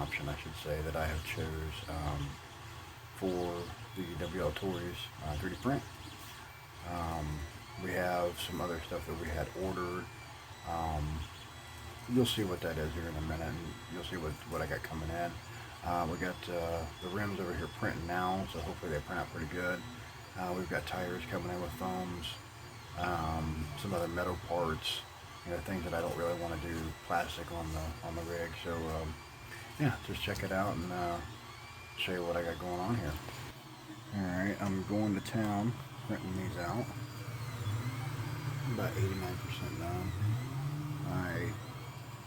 option, I should say, that I have chose for the WLToys 3D print. Um, we have some other stuff that we had ordered. Um, you'll see what that is here in a minute, and you'll see what I got coming in. We got the rims over here printing now, so hopefully they print out pretty good. We've got tires coming in with foams, some other metal parts, things that I don't really want to do plastic on the rig. So yeah, just check it out and show you what I got going on here. All right, I'm going to town printing these out. About 89% done. I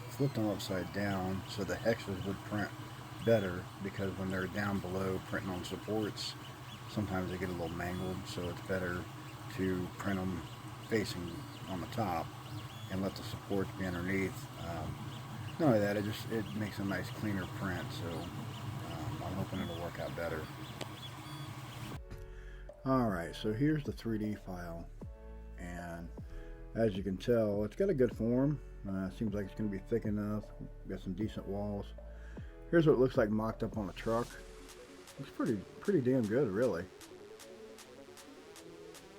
flipped them upside down so the hexes would print better, because when they're down below printing on supports, sometimes they get a little mangled, so it's better to print them facing on the top and let the supports be underneath. Not only that, it makes a nice cleaner print, so I'm hoping it'll work out better. Alright, so here's the 3D file, and as you can tell, it's got a good form. Seems like it's going to be thick enough. Got some decent walls. Here's what it looks like mocked up on the truck. Looks pretty damn good, really.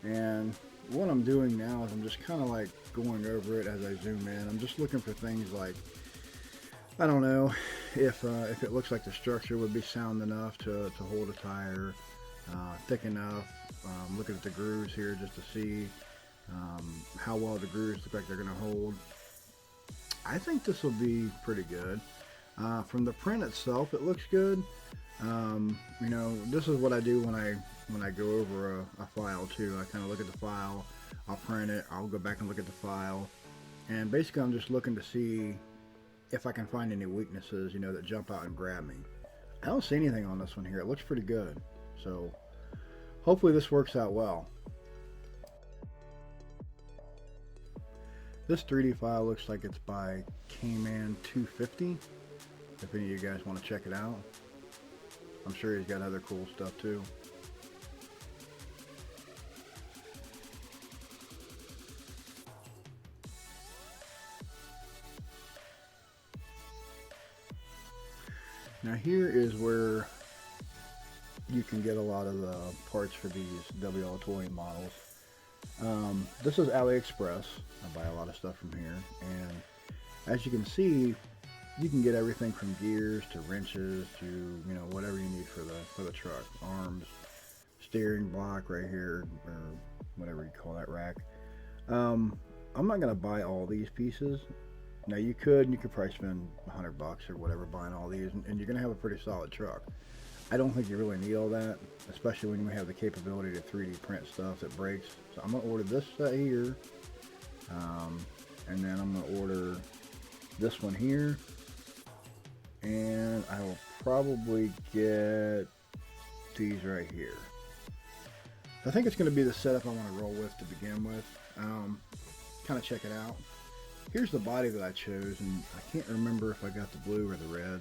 And what I'm doing now is I'm just kind of like going over it as I zoom in. I'm just looking for things like, I don't know, if it looks like the structure would be sound enough to hold a tire, thick enough. Looking at the grooves here just to see how well the grooves look like they're going to hold. I think this will be pretty good. From the print itself, it looks good. This is what I do when I go over a file too. I kind of look at the file, I'll print it, I'll go back and look at the file, and basically I'm just looking to see if I can find any weaknesses, that jump out and grab me. I don't see anything on this one here. It looks pretty good. So hopefully this works out well. This 3D file looks like it's by a959. If any of you guys want to check it out. I'm sure he's got other cool stuff too. Now here is where you can get a lot of the parts for these WLToy models. This is AliExpress. I buy a lot of stuff from here, and as you can see, you can get everything from gears to wrenches to whatever you need for the truck. Arms, steering block right here, or whatever you call that rack. I'm not gonna buy all these pieces. Now you could probably spend $100 or whatever buying all these, and you're gonna have a pretty solid truck. I don't think you really need all that, especially when you have the capability to 3D print stuff that breaks. So I'm gonna order this set here, and then I'm gonna order this one here, and I will probably get these right here. I think it's going to be the setup I want to roll with to begin with. Kind of check it out. Here's the body that I chose, and I can't remember if I got the blue or the red,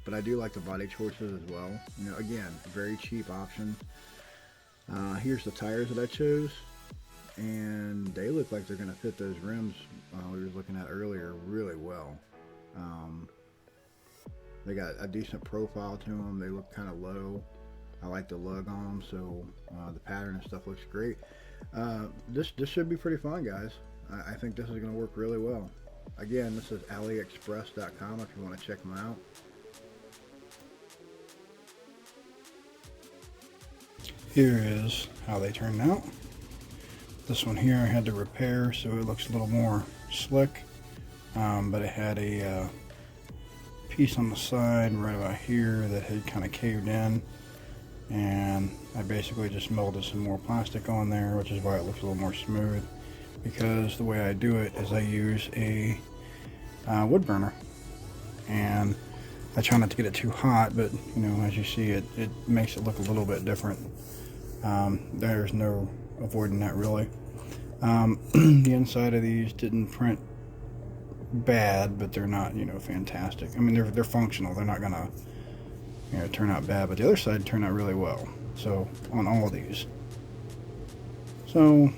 but I do like the body choices as well. Again, very cheap option. Here's the tires that I chose, and they look like they're going to fit those rims we were looking at earlier really well. They got a decent profile to them. They look kind of low. I like the lug on them, so the pattern and stuff looks great. This should be pretty fun, guys. I think this is going to work really well. Again, this is aliexpress.com if you want to check them out. Here is how they turned out. This one here I had to repair, so it looks a little more slick, but it had a piece on the side right about here that had kind of caved in, and I basically just melted some more plastic on there, which is why it looks a little more smooth, because the way I do it is I use a wood burner, and I try not to get it too hot, but as you see, it makes it look a little bit different. There's no avoiding that really. The inside of these didn't print bad, but they're not fantastic. I mean, they're functional. They're not gonna turn out bad, but the other side turned out really well. So on all of these, so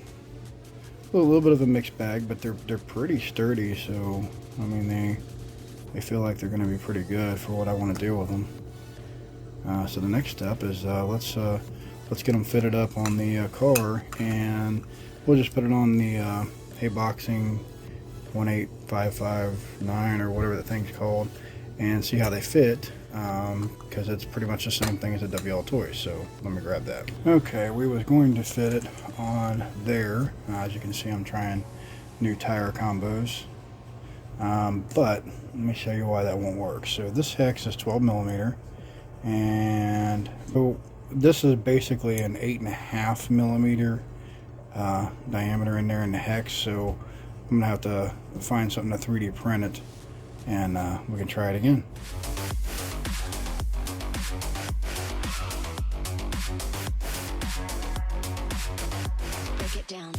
a little bit of a mixed bag, but they're pretty sturdy. So I mean, they feel like they're going to be pretty good for what I want to do with them. So the next step is let's get them fitted up on the car, and we'll just put it on the Hey Boxing 18559 or whatever the thing's called, and see how they fit, because it's pretty much the same thing as a WLToys. So let me grab that. Okay, we was going to fit it on there. As you can see, I'm trying new tire combos, but let me show you why that won't work. So this hex is 12 millimeter, and so this is basically an 8.5 millimeter diameter in there in the hex. So I'm gonna have to find something to 3D print it, and we can try it again. Break it down.